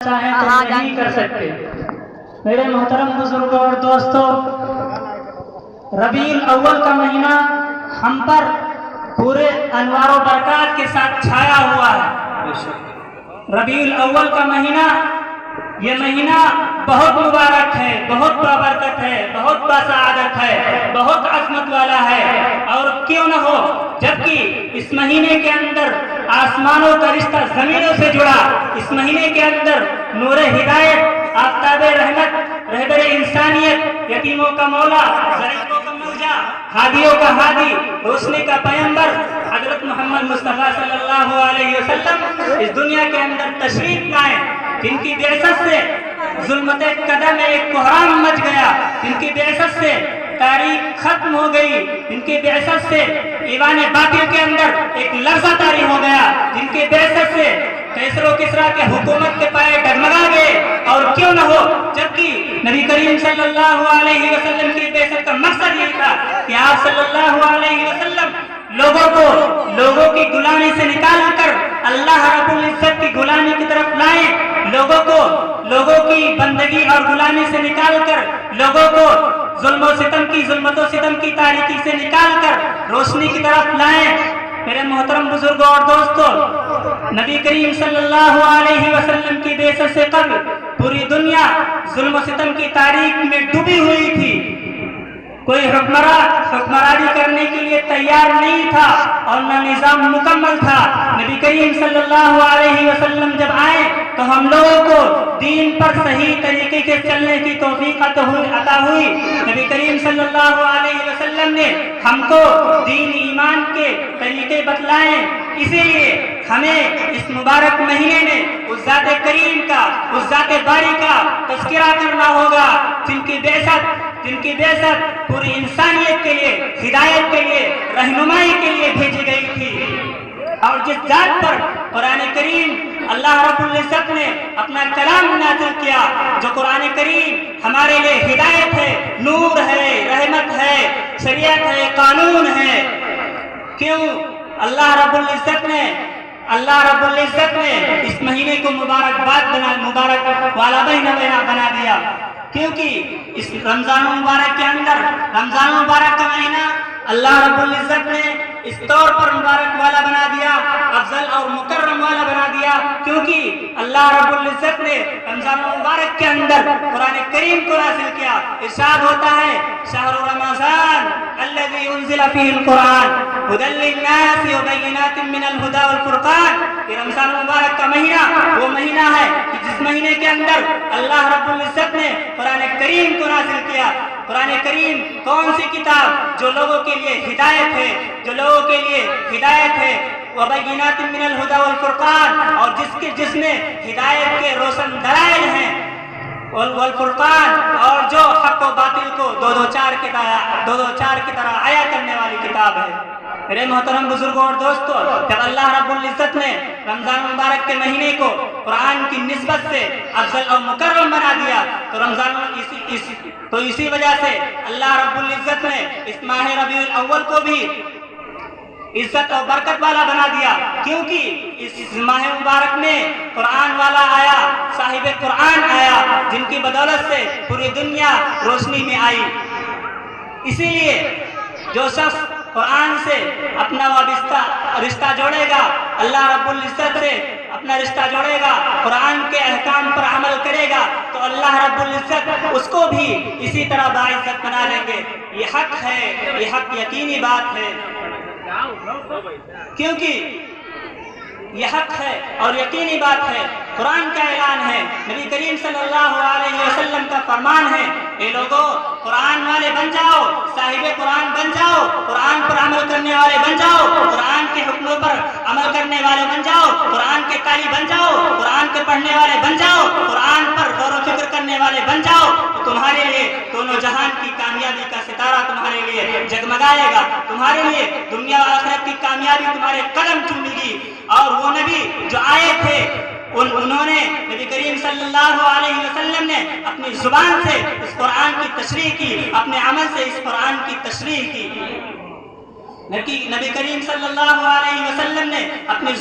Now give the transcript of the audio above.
چاہیں تو نہیں کر سکتے۔ میرے محترم بزرگوں اور دوستوں، ربیع الاول کا مہینہ ہم پر پورے انوار و برکات کے ساتھ چھایا ہوا ہے۔ ربیع الاول کا مہینہ، یہ مہینہ بہت مبارک ہے، بہت بابرکت ہے، بہت باسعادت ہے، بہت عظمت والا ہے۔ اور کیوں نہ ہو، جبکہ اس مہینے کے اندر آسمانوں کا رشتہ زمینوں سے جڑا، اس مہینے کے اندر نور ہدایت، آفتاب رحمت، رہبر انسانیت، یتیموں کا مولا، ضعیفوں کا ملجا، ہادیوں کا ہادی، روشنی کا پیغمبر حضرت محمد مصطفیٰ صلی اللہ علیہ وسلم اس دنیا کے اندر تشریف لائے، جن کی بعثت سے ظلمت قدم ایک کوہرام مچ گیا، جن کی بعثت سے تاریخ ختم ہو گئی، جن کی بعثت سے ایوان باطل کے اندر ایک لرزہ طاری ہو گیا، جن کی بعثت سے کیسر و کسریٰ کے حکومت کے پائے ڈگمگا گئے۔ اور کیوں نہ ہو، جبکہ نبی کریم صلی اللہ علیہ وسلم کی بعثت کا مقصد یہ تھا کہ آپ صلی اللہ علیہ وسلم لوگوں کی غلامی سے نکال کر اللہ رب العزت کی غلامی کی طرف لائیں، لوگوں کی بندگی اور غلامی سے نکال کر لوگوں کو ظلم و ستم کی تاریکی سے نکال کر روشنی کی طرف لائیں۔ میرے محترم بزرگوں اور دوستوں، نبی کریم صلی اللہ علیہ وسلم کی بعثت سے قبل پوری دنیا ظلم و ستم کی تاریک میں ڈوبی ہوئی تھی، کوئی حکمرانی کرنے کے لیے تیار نہیں تھا اور نہ نظام مکمل تھا۔ نبی کریم صلی اللہ علیہ وسلم جب آئے تو ہم لوگوں کو دین پر صحیح طریقے سے چلنے کی توفیق عطا ہوئی۔ نبی کریم صلی اللہ علیہ وسلم نے ہم کو دین ایمان کے طریقے بتلائے، اسی لیے ہمیں اس مبارک مہینے میں اس ذات کریم کا، اس ذات باری کا تذکرہ کرنا ہوگا، جن کی بعثت پوری انسانیت کے لیے، ہدایت کے لیے، رہنمائی کے لیے بھیجی گئی تھی، اور جس ذات پر قرآن کریم اللہ رب العزت نے اپنا کلام نازل کیا، جو قرآن کریم ہمارے لیے ہدایت ہے، نور ہے، رحمت ہے، شریعت ہے، قانون ہے۔ کیوں اللہ رب العزت نے اس مہینے کو مبارک والا مہینہ بنا دیا؟ کیونکہ اس رمضان مبارک کے اندر، رمضان مبارک کا مہینہ اللہ رب العزت نے اس طور پر مبارک والا بنا دیا، افضل اور مکرم والا بنا دیا، کیونکہ اللہ رب العزت نے رمضان مبارک کے اندر قرآن کریم کو نازل کیا۔ ارشاد ہوتا ہے، شہر رمضان الذی انزل فیہ القرآن ھدی للناس وبینات من الھدی والفرقان۔ یہ رمضان مبارک کا مہینہ وہ مہینہ ہے کہ جس مہینے کے اندر اللہ رب العزت نے قرآن کریم کو نازل کیا۔ قرآن کریم کون سی کتاب؟ جو لوگوں کے لیے ہدایت ہے، جو لوگوں کے لیے ہدایت ہے، وبینات من الھدی والفرقان، اور جس میں ہدایت کے روشن دلائل ہیں، والفرقان، اور جو حق و باطل کو دو چار کی طرح عیا کرنے والی کتاب ہے۔ میرے محترم بزرگوں اور دوستوں، جب اللہ رب العزت نے رمضان مبارک کے مہینے کو قرآن کی نسبت سے افضل اور مکرم بنا دیا تو اسی وجہ سے اللہ رب العزت نے اس ماہ ربیع الاول کو بھی عزت اور برکت والا بنا دیا، کیونکہ اس ماہ مبارک میں قرآن والا آیا، صاحب قرآن آیا، جن کی بدولت سے پوری دنیا روشنی میں آئی۔ اسی لیے جو شخص قرآن سے اپنا رشتہ جوڑے گا، اللہ رب العزت سے اپنا رشتہ جوڑے گا، قرآن کے احکام پر عمل کرے گا، تو اللہ رب العزت اس کو بھی اسی طرح باعزت بنا دیں گے۔ یہ حق ہے، یہ حق یقینی بات ہے، کیونکہ یہ حق ہے اور یقینی بات ہے۔ قرآن کا اعلان ہے، نبی کریم صلی اللہ علیہ وسلم کا فرمان ہے، اے لوگو قرآن والے بن جاؤ، صاحب قرآن بن جاؤ، قرآن پر عمل کرنے والے بن جاؤ، قرآن کے حکموں پر عمل کرنے والے بن جاؤ، قرآن کے قاری بن جاؤ، قرآن کے پڑھنے والے بن جاؤ، قرآن پر غور و فکر کرنے والے بن جاؤ، تو تمہارے لیے دونوں جہان کی کامیابی کا ستارہ تمہارے لیے جگمگائے گا، تمہارے لیے دنیا و آخرت کی کامیابی تمہارے قدم چومے گی۔ اور وہ نبی جو آئے تھے، انہوں نے، نبی کریم صلی اللہ علیہ وسلم نے اپنی زبان سے اس قرآن کی تشریح کی، اپنے عمل سے اس قرآن کی تشریح کی۔ نبی کریم صلی اللہ علیہ وسلم نے اپنی